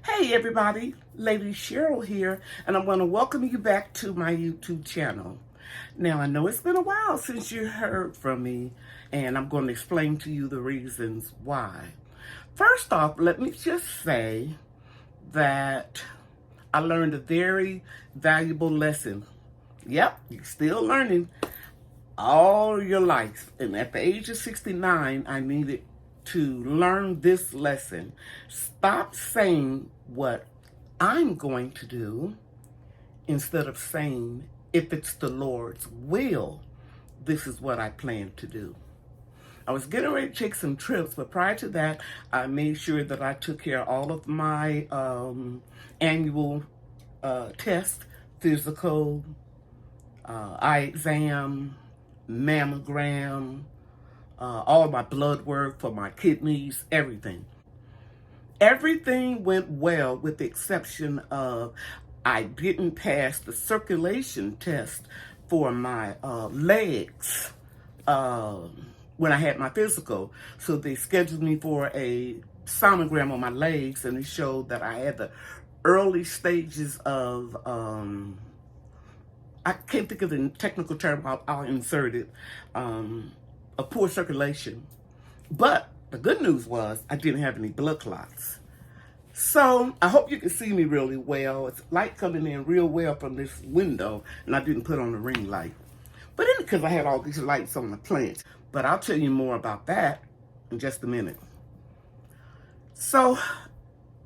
Hey everybody, Lady Cheryl here, and I'm going to welcome you back to my YouTube channel. Now, I know it's been a while since you heard from me, and I'm going to explain to you the reasons why. First off, let me just say that I learned a very valuable lesson. Yep, you're still learning all your life. And at the age of 69, I needed to learn this lesson. Stop saying what I'm going to do instead of saying, if it's the Lord's will, this is what I plan to do. I was getting ready to take some trips, but prior to that, I made sure that I took care of all of my annual tests, physical, eye exam, mammogram, all my blood work for my kidneys, everything. Everything went well with the exception of I didn't pass the circulation test for my legs when I had my physical. So they scheduled me for a sonogram on my legs, and it showed that I had the early stages of, I can't think of the technical term, I'll insert it, of poor circulation. But the good news was I didn't have any blood clots. So I hope you can see me really well. It's light coming in real well from this window, and I didn't put on the ring light. But it's because I had all these lights on the plants. But I'll tell you more about that in just a minute. So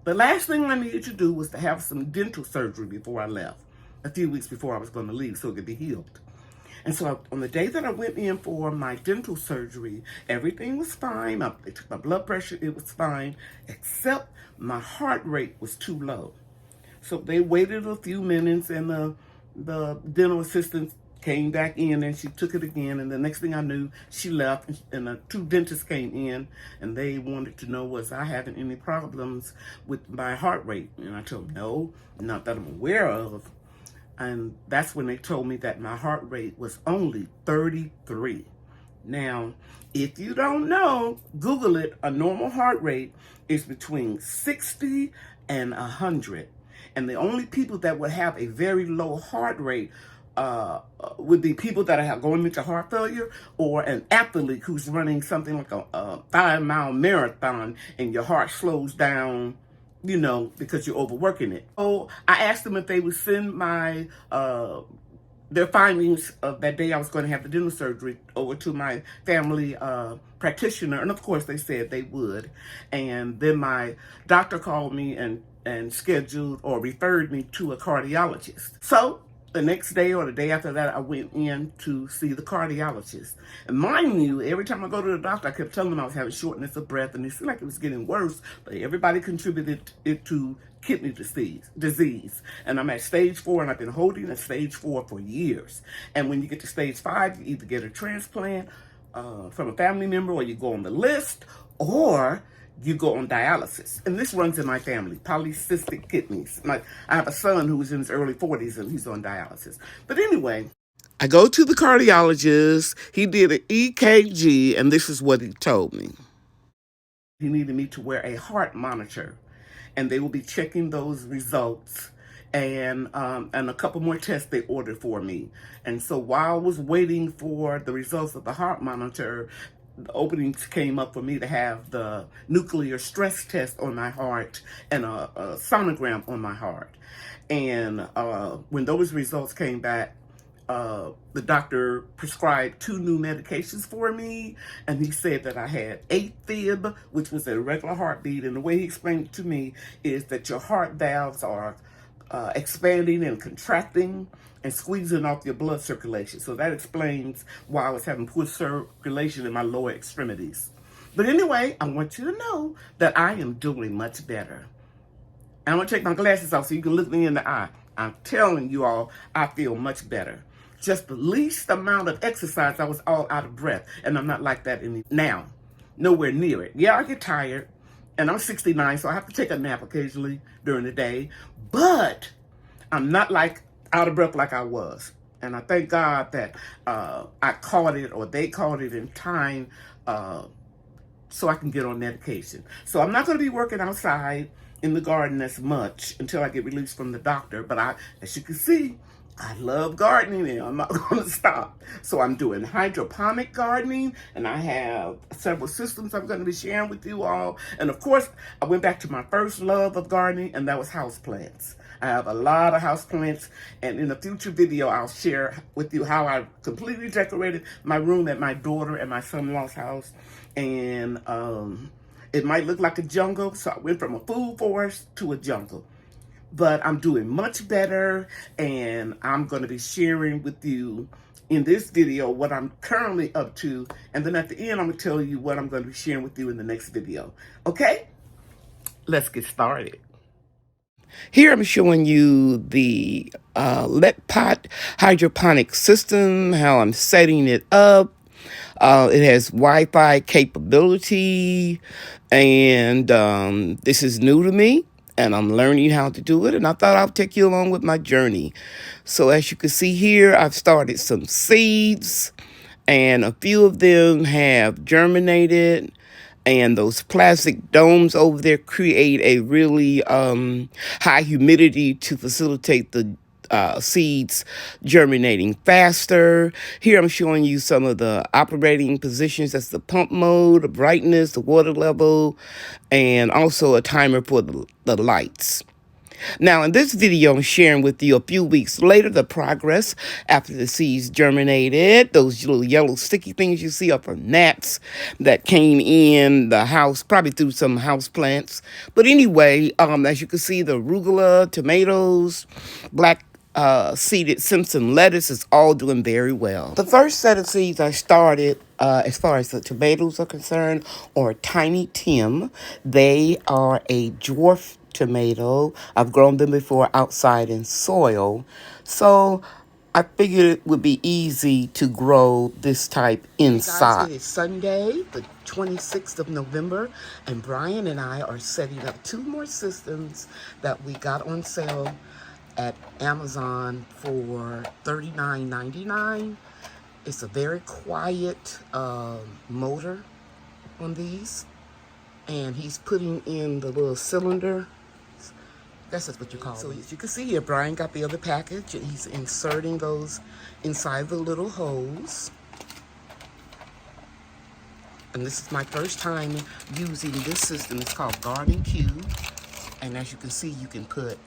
the last thing I needed to do was to have some dental surgery before I left, a few weeks before I was going to leave so it could be healed. And so on the day that I went in for my dental surgery, everything was fine. They took my blood pressure, it was fine, except my heart rate was too low. So they waited a few minutes, and the dental assistant came back in, and she took it again. And the next thing I knew, she left, and the two dentists came in, and they wanted to know, was I having any problems with my heart rate? And I told them, no, not that I'm aware of. And that's when they told me that my heart rate was only 33. Now, if you don't know, Google it. A normal heart rate is between 60 and 100. And the only people that would have a very low heart rate would be people that are going into heart failure, or an athlete who's running something like a 5-mile marathon and your heart slows down, you know, because you're overworking it. So I asked them if they would send my their findings of that day I was going to have the dental surgery over to my family practitioner, and of course they said they would. And then my doctor called me and scheduled or referred me to a cardiologist. So the next day or the day after that, I went in to see the cardiologist. And mind you, every time I go to the doctor, I kept telling them I was having shortness of breath, and it seemed like it was getting worse, but everybody contributed it to kidney disease. And I'm at stage 4, and I've been holding at stage 4 for years. And when you get to stage 5, you either get a transplant from a family member, or you go on the list, or you go on dialysis. And this runs in my family, polycystic kidneys. I have a son who's in his early 40s, and he's on dialysis. But anyway, I go to the cardiologist. He did an EKG, and this is what he told me. He needed me to wear a heart monitor, and they will be checking those results, and a couple more tests they ordered for me. And so while I was waiting for the results of the heart monitor, the openings came up for me to have the nuclear stress test on my heart and a sonogram on my heart. And when those results came back, the doctor prescribed 2 new medications for me, and he said that I had AFib, which was a irregular heartbeat. And the way he explained it to me is that your heart valves are expanding and contracting and squeezing off your blood circulation. So that explains why I was having poor circulation in my lower extremities. But anyway, I want you to know that I am doing much better. I'm going to take my glasses off so you can look me in the eye. I'm telling you all, I feel much better. Just the least amount of exercise, I was all out of breath. And I'm not like that now. Nowhere near it. Yeah, I get tired. And I'm 69, so I have to take a nap occasionally during the day. But I'm not like out of breath like I was. And I thank God that I caught it, or they caught it in time so I can get on medication. So I'm not going to be working outside in the garden as much until I get released from the doctor. But as you can see, I love gardening and I'm not going to stop. So I'm doing hydroponic gardening, and I have several systems I'm going to be sharing with you all. And of course, I went back to my first love of gardening, and that was houseplants. I have a lot of houseplants, and in a future video, I'll share with you how I completely decorated my room at my daughter and my son-in-law's house. And it might look like a jungle, so I went from a food forest to a jungle. But I'm doing much better, and I'm going to be sharing with you in this video what I'm currently up to, and then at the end, I'm going to tell you what I'm going to be sharing with you in the next video. Okay? Let's get started. Here I'm showing you the Pot Hydroponic System, how I'm setting it up. It has Wi-Fi capability, and this is new to me, and I'm learning how to do it, and I thought I'll take you along with my journey. So as you can see here, I've started some seeds, and a few of them have germinated. And those plastic domes over there create a really high humidity to facilitate the seeds germinating faster. Here I'm showing you some of the operating positions. That's the pump mode, the brightness, the water level, and also a timer for the lights. Now, in this video, I'm sharing with you a few weeks later the progress after the seeds germinated. Those little yellow sticky things you see are from gnats that came in the house, probably through some house plants. But anyway, as you can see, the arugula, tomatoes, black seeded Simpson lettuce is all doing very well. The first set of seeds I started, as far as the tomatoes are concerned, are Tiny Tim. They are a dwarf tomato. I've grown them before outside in soil. So I figured it would be easy to grow this type inside. Guys, it is Sunday, the 26th of November, and Brian and I are setting up 2 more systems that we got on sale at Amazon for $39.99. It's a very quiet motor on these, and he's putting in the little cylinder. I guess that's what you call it. So as you can see here, Brian got the other package, and he's inserting those inside the little holes. And this is my first time using this system. It's called Garden Cube, and as you can see, you can put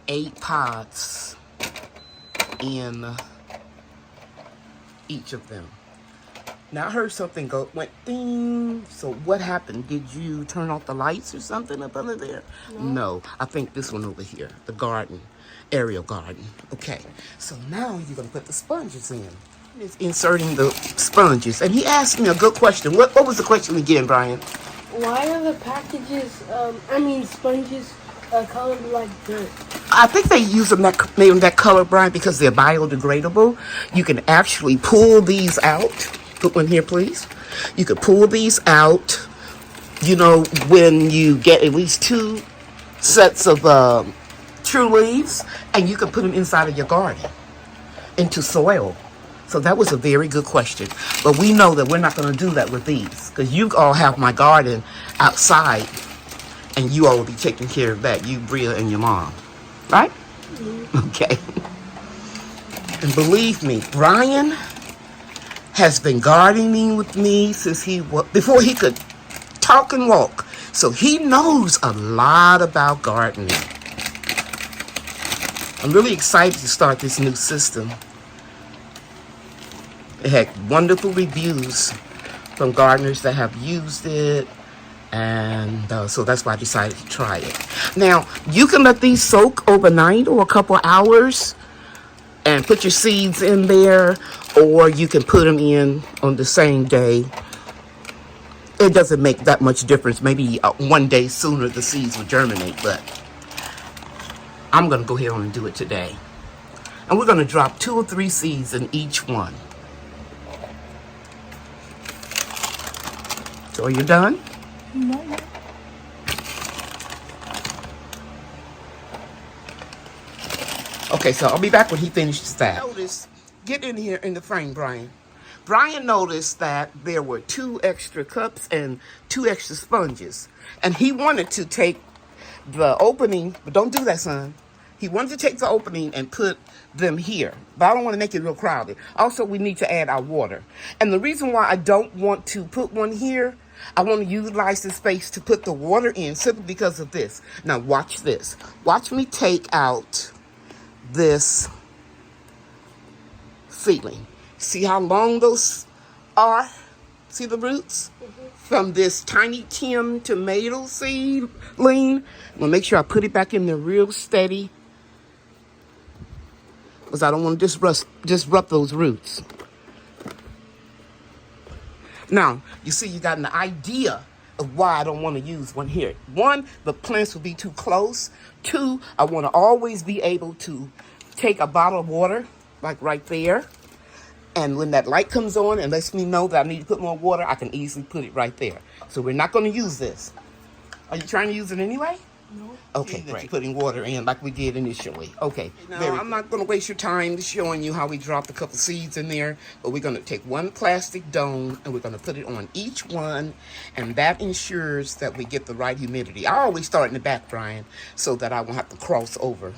8 pots in each of them. Now I heard something went ding. So what happened? Did you turn off the lights or something up under there? No. I think this one over here, the garden, aerial garden. Okay, so now you're gonna put the sponges in. It's inserting the sponges, and he asked me a good question. What was the question again, Brian? Why are the packages, sponges, colored like dirt? I think they use them made them that color, Brian, because they're biodegradable. You can actually pull these out. Put one here, please. You could pull these out, you know, when you get at least 2 sets of true leaves, and you can put them inside of your garden into soil. So that was a very good question. But we know that we're not going to do that with these, because you all have my garden outside, and you all will be taking care of that, you, Bria, and your mom. Right? Mm-hmm. Okay. And believe me, Brian has been gardening with me since before he could talk and walk. So he knows a lot about gardening. I'm really excited to start this new system. It had wonderful reviews from gardeners that have used it. And so that's why I decided to try it. Now, you can let these soak overnight or a couple hours and put your seeds in there, or you can put them in on the same day. It doesn't make that much difference. Maybe one day sooner the seeds will germinate, but I'm going to go ahead and do it today. And we're going to drop 2 or 3 seeds in each one. So are you done? No. Okay, so I'll be back when he finishes that. Notice, get in here in the frame, Brian. Brian noticed that there were 2 extra cups and 2 extra sponges. And he wanted to take the opening, but don't do that, son. He wanted to take the opening and put them here, but I don't want to make it real crowded. Also, we need to add our water. And the reason why I don't want to put one here, I want to utilize the space to put the water in simply because of this. Now, watch this. Watch me take out this seedling. See how long those are? See the roots? From this tiny Tim tomato seedling. I'm gonna make sure I put it back in there real steady, because I don't want to disrupt those roots. Now, you see, you got an idea of why I don't want to use one here. 1, the plants will be too close. 2, I want to always be able to take a bottle of water, like right there. And when that light comes on and lets me know that I need to put more water, I can easily put it right there. So we're not going to use this. Are you trying to use it anyway? No. Okay, great. Putting water in like we did initially. Okay, now I'm not going to waste your time showing you how we dropped a couple seeds in there, but we're going to take one plastic dome and we're going to put it on each one, and that ensures that we get the right humidity. I always start in the back, Brian, so that I won't have to cross over.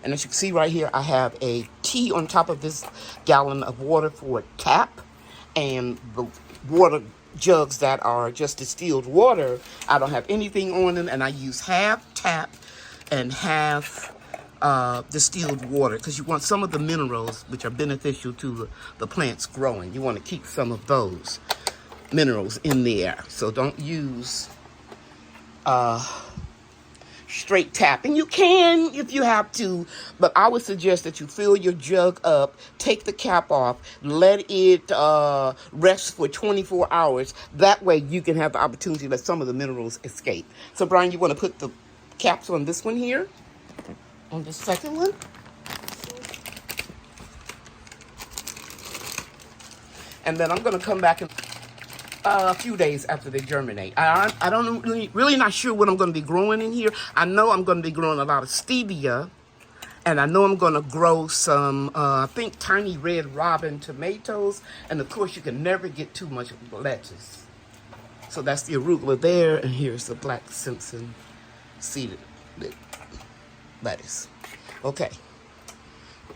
And as you can see right here, I have a T on top of this gallon of water for a tap. And the water jugs that are just distilled water, I don't have anything on them. And I use half tap and half distilled water, because you want some of the minerals which are beneficial to the plants growing. You want to keep some of those minerals in there. So don't use straight tap. And you can if you have to, but I would suggest that you fill your jug up, take the cap off, let it rest for 24 hours. That way you can have the opportunity to let some of the minerals escape. So Brian, you want to put the caps on this one here, on the second one. And then I'm going to come back and a few days after they germinate. I don't really not sure what I'm going to be growing in here. I know I'm going to be growing a lot of stevia, and I know I'm going to grow some, I think, tiny red robin tomatoes, and of course you can never get too much lettuce. So that's the arugula there, and here's the black Simpson seeded lettuce. Okay.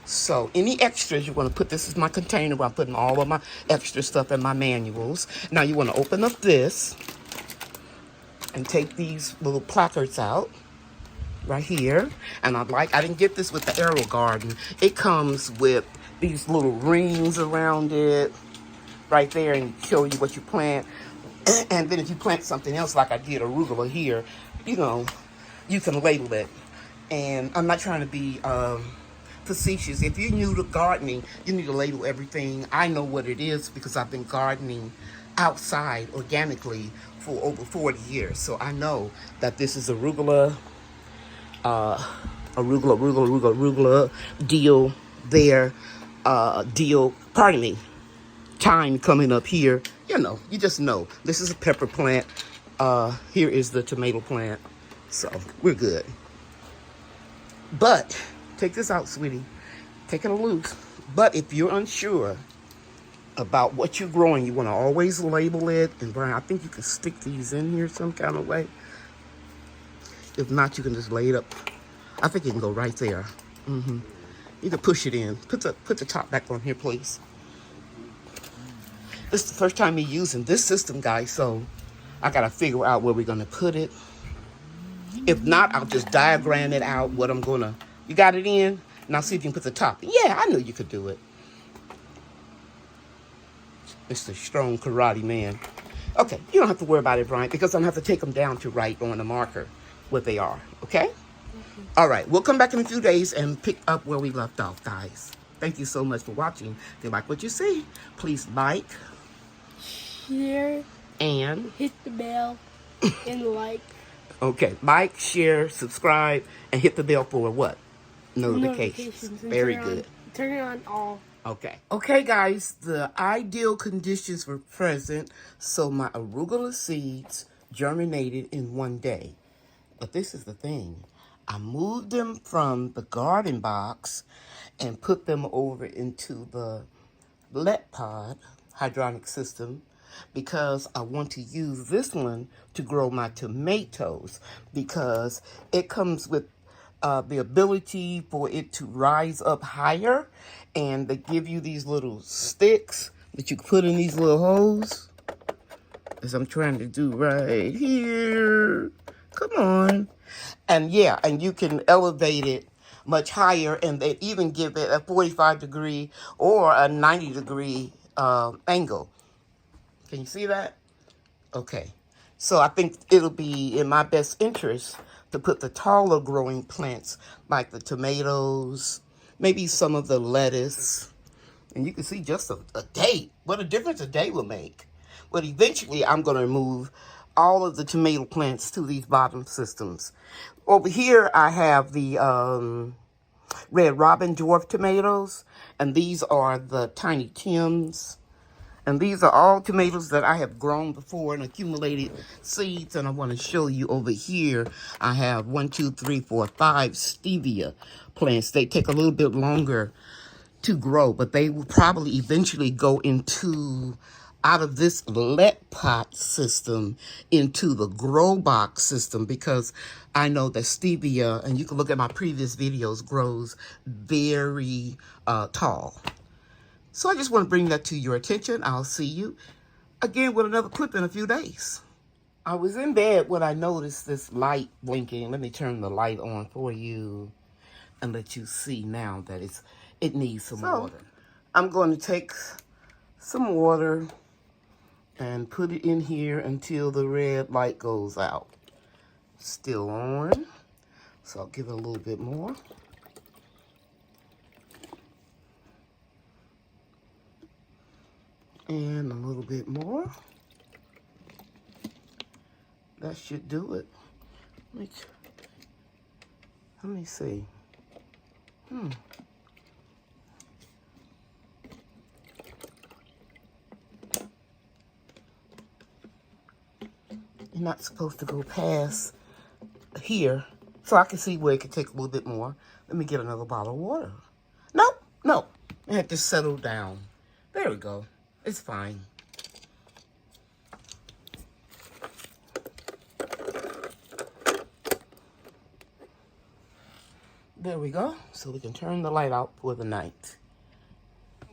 So any extras you want to put, this is my container where I'm putting all of my extra stuff and my manuals. Now you want to open up this and take these little placards out right here. And I didn't get this with the Arrow Garden. It comes with these little rings around it right there and show you what you plant. And then if you plant something else like I did arugula here, you know, you can label it. And I'm not trying to be facetious. If you're new to gardening, you need to label everything. I know what it is because I've been gardening outside organically for over 40 years. So I know that this is arugula, deal there, pardon me, thyme coming up here. You know, you just know. This is a pepper plant. Here is the tomato plant. So we're good. But take this out, sweetie. Take it loose. But if you're unsure about what you're growing, you want to always label it. And Brian, I think you can stick these in here some kind of way. If not, you can just lay it up. I think it can go right there. You can push it in. Put the top back on here, please. This is the first time me using this system, guys, so I got to figure out where we're going to put it. If not, I'll just diagram it out what I'm going to... You got it in? Now see if you can put the top. Yeah, I knew you could do it. Mr. Strong Karate Man. Okay, you don't have to worry about it, Brian, because I'm going to have to take them down to write on the marker what they are, okay? All right, we'll come back in a few days and pick up where we left off, guys. Thank you so much for watching. If you like what you see, please like, share, and hit the bell, and like. Okay, like, share, subscribe, and hit the bell for what? Notifications. Very good. Turn it on all. Okay. Okay, guys, the ideal conditions were present, so my arugula seeds germinated in one day. But this is the thing. I moved them from the garden box and put them over into the Pot Hydroponic System because I want to use this one to grow my tomatoes because it comes with the ability for it to rise up higher, and they give you these little sticks that you can put in these little holes, as I'm trying to do right here. Come on. And yeah, and you can elevate it much higher, and they even give it a 45-degree or a 90-degree angle. Can you see that? Okay. So I think it'll be in my best interest to put the taller growing plants like the tomatoes, maybe some of the lettuce. And you can see just a day, what a difference a day will make. But eventually I'm going to move all of the tomato plants to these bottom systems. Over here I have the Red Robin dwarf tomatoes, and these are the Tiny Tims. And these are all tomatoes that I have grown before and accumulated seeds. And I want to show you over here, I have 1, 2, 3, 4, 5 stevia plants. They take a little bit longer to grow, but they will probably eventually go out of this pot system into the grow box system, because I know that stevia, and you can look at my previous videos, grows very tall. So I just want to bring that to your attention. I'll see you again with another clip in a few days. I was in bed when I noticed this light blinking. Let me turn the light on for you and let you see now that it needs some water. I'm going to take some water and put it in here until the red light goes out. Still on, so I'll give it a little bit more. And a little bit more. That should do it. Let me see. You're not supposed to go past here, so I can see where it could take a little bit more. Let me get another bottle of water. No, it had to settle down. There we go. It's fine. There we go. So we can turn the light out for the night.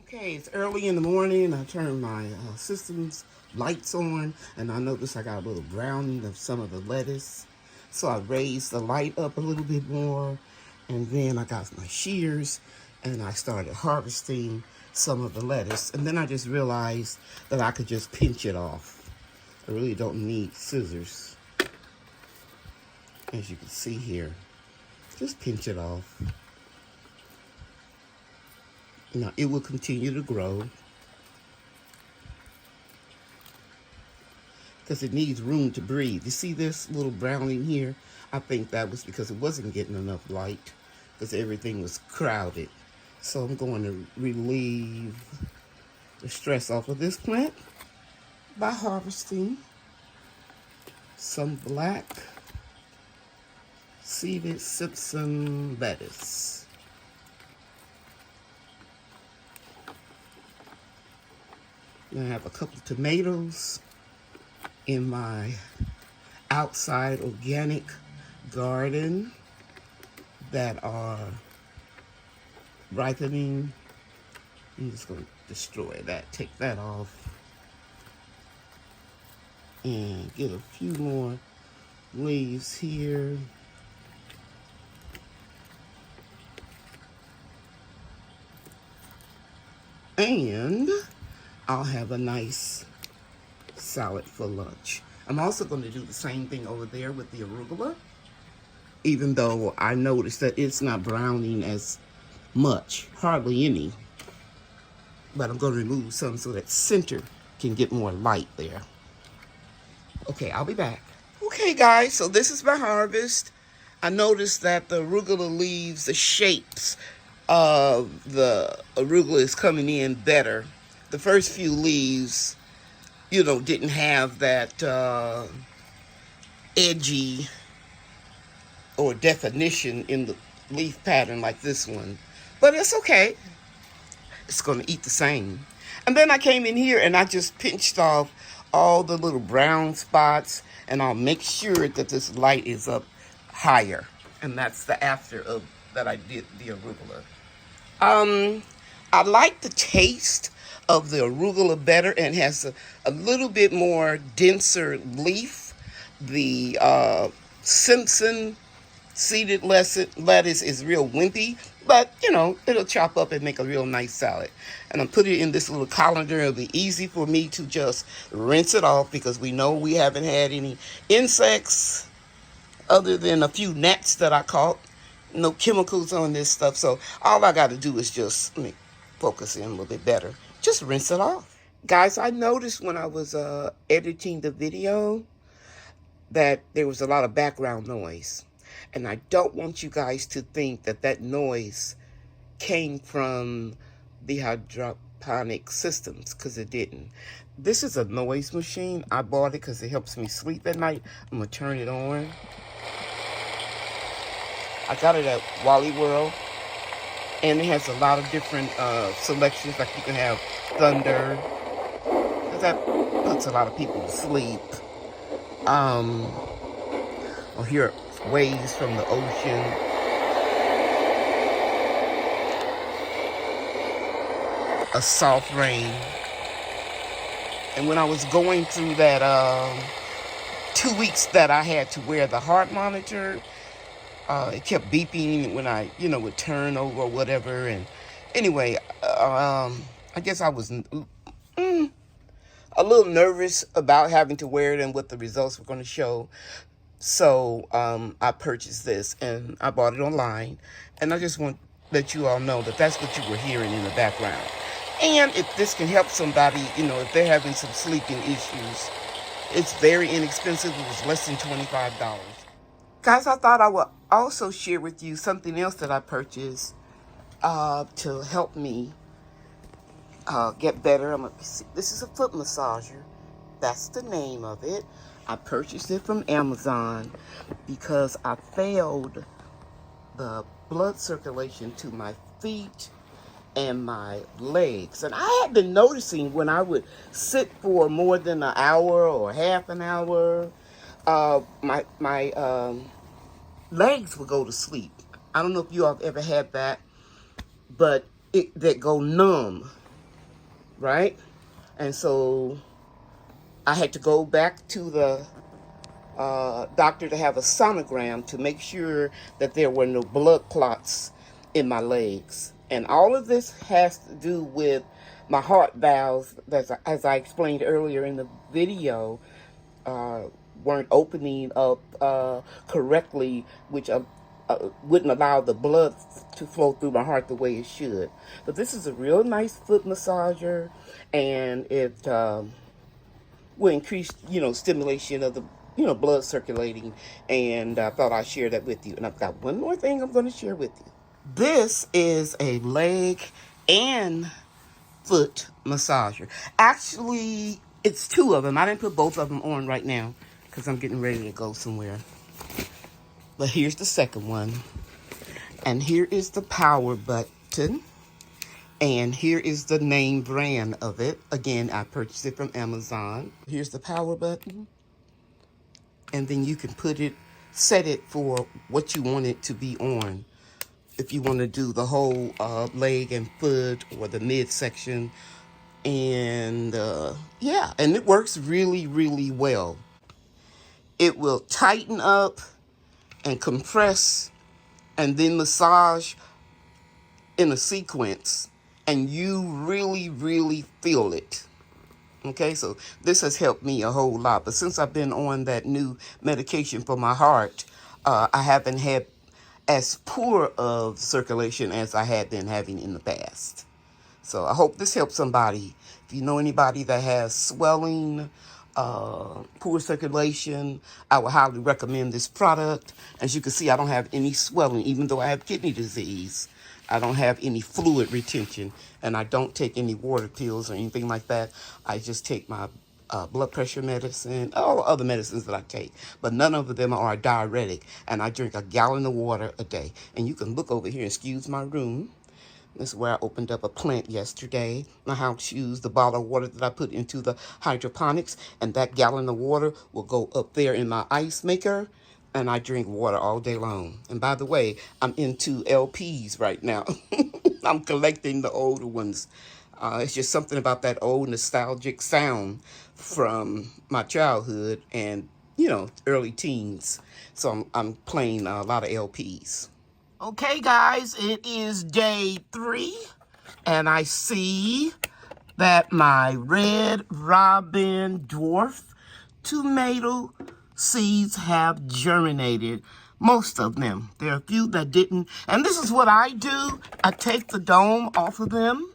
Okay, it's early in the morning. I turned my system's lights on, and I noticed I got a little browning of some of the lettuce. So I raised the light up a little bit more, and then I got my shears, and I started harvesting some of the lettuce. And then I just realized that I could just pinch it off. I really don't need scissors. As you can see here, just pinch it off. Now, it will continue to grow because it needs room to breathe. You see this little browning here? I think that was because it wasn't getting enough light because everything was crowded. So I'm going to relieve the stress off of this plant by harvesting some black seeded Simpson lettuce. I have a couple of tomatoes in my outside organic garden that are ripening. I'm just going to destroy that, take that off, and get a few more leaves here. And I'll have a nice salad for lunch. I'm also going to do the same thing over there with the arugula, even though I noticed that it's not browning as much, hardly any. But I'm going to remove some so that center can get more light there. Okay, I'll be back. Okay, guys, so this is my harvest. I noticed that the arugula leaves, the shapes of the arugula is coming in better. The first few leaves, you know, didn't have that edgy or definition in the leaf pattern like this one. But it's okay. It's going to eat the same. And then I came in here and I just pinched off all the little brown spots, and I'll make sure that this light is up higher. And that's the after of that I did the arugula. I like the taste of the arugula better, and has a little bit more denser leaf. The Simpson seeded lettuce is real wimpy, but you know, it'll chop up and make a real nice salad. And I'm putting it in this little colander. It'll be easy for me to just rinse it off, because we know we haven't had any insects other than a few gnats that I caught. No chemicals on this stuff. So all I got to do is just, let me focus in a little bit better. Just rinse it off. Guys, I noticed when I was editing the video that there was a lot of background noise. And I don't want you guys to think that that noise came from the hydroponic systems, because it didn't. This is a noise machine. I bought it because it helps me sleep at night. I'm going to turn it on. I got it at Wally World, and it has a lot of different selections. Like you can have thunder, that puts a lot of people to sleep. Or hear waves from the ocean. A soft rain. And when I was going through that 2 weeks that I had to wear the heart monitor, it kept beeping when I, would turn over or whatever. And anyway, I guess I was a little nervous about having to wear it and what the results were going to show. So I purchased this, and I bought it online. And I just want to let you all know that that's what you were hearing in the background. And if this can help somebody, if they're having some sleeping issues, it's very inexpensive. It was less than $25. Guys, I thought I would also share with you something else that I purchased to help me get better. This is a foot massager. That's the name of it. I purchased it from Amazon because I failed the blood circulation to my feet and my legs. And I had been noticing when I would sit for more than an hour or half an hour, my legs would go to sleep. I don't know if you all have ever had that, but that go numb, right? And so I had to go back to the doctor to have a sonogram to make sure that there were no blood clots in my legs. And all of this has to do with my heart valves, as I explained earlier in the video, weren't opening up correctly, which wouldn't allow the blood to flow through my heart the way it should. But this is a real nice foot massager, and it will increase, stimulation of the, blood circulating. And I thought I'd share that with you. And I've got one more thing I'm going to share with you. This is a leg and foot massager. Actually, it's two of them. I didn't put both of them on right now because I'm getting ready to go somewhere. But here's the second one. And here is the power button. And here is the name brand of it. Again, I purchased it from Amazon. Here's the power button. And then you can set it for what you want it to be on. If you want to do the whole leg and foot or the midsection. And yeah, and it works really, really well. It will tighten up and compress and then massage in a sequence. And you really, really feel it. Okay, so this has helped me a whole lot. But since I've been on that new medication for my heart, I haven't had as poor of circulation as I had been having in the past. So I hope this helps somebody. If you know anybody that has swelling, poor circulation, I would highly recommend this product. As you can see, I don't have any swelling, even though I have kidney disease. I don't have any fluid retention, and I don't take any water pills or anything like that. I just take my blood pressure medicine, all other medicines that I take, but none of them are diuretic. And I drink a gallon of water a day. And you can look over here, excuse my room. This is where I opened up a plant yesterday. I how to use the bottle of water that I put into the hydroponics, and that gallon of water will go up there in my ice maker, and I drink water all day long. And by the way, I'm into LPs right now. I'm collecting the older ones. It's just something about that old nostalgic sound from my childhood and, early teens. So I'm playing a lot of LPs. Okay, guys, it is day 3, and I see that my red robin dwarf tomato seeds have germinated. Most of them. There are a few that didn't. And this is what I do. I take the dome off of them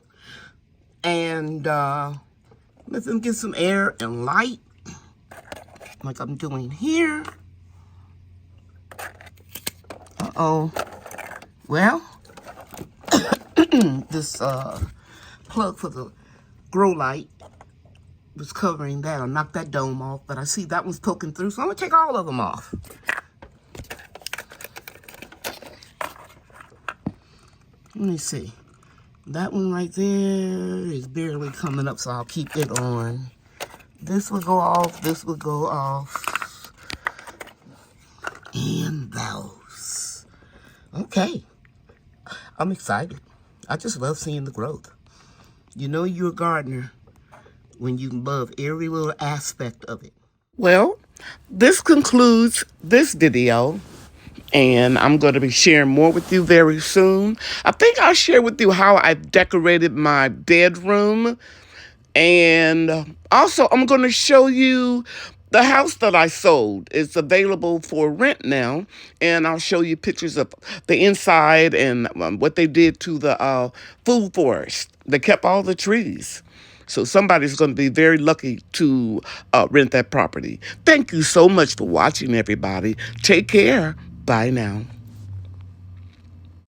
and let them get some air and light, like I'm doing here. Uh-oh. Well, this plug for the grow light was covering that. I knocked that dome off, but I see that one's poking through, so I'm gonna take all of them off. Let me see. That one right there is barely coming up, so I'll keep it on. This will go off, this will go off. And those. Okay. I'm excited. I just love seeing the growth. You know you're a gardener when you love every little aspect of it. Well, this concludes this video, and I'm going to be sharing more with you very soon. I think I'll share with you how I've decorated my bedroom, and also I'm going to show you the house that I sold. It's available for rent now, and I'll show you pictures of the inside and what they did to the food forest. They kept all the trees. So somebody's going to be very lucky to rent that property. Thank you so much for watching, everybody. Take care. Bye now.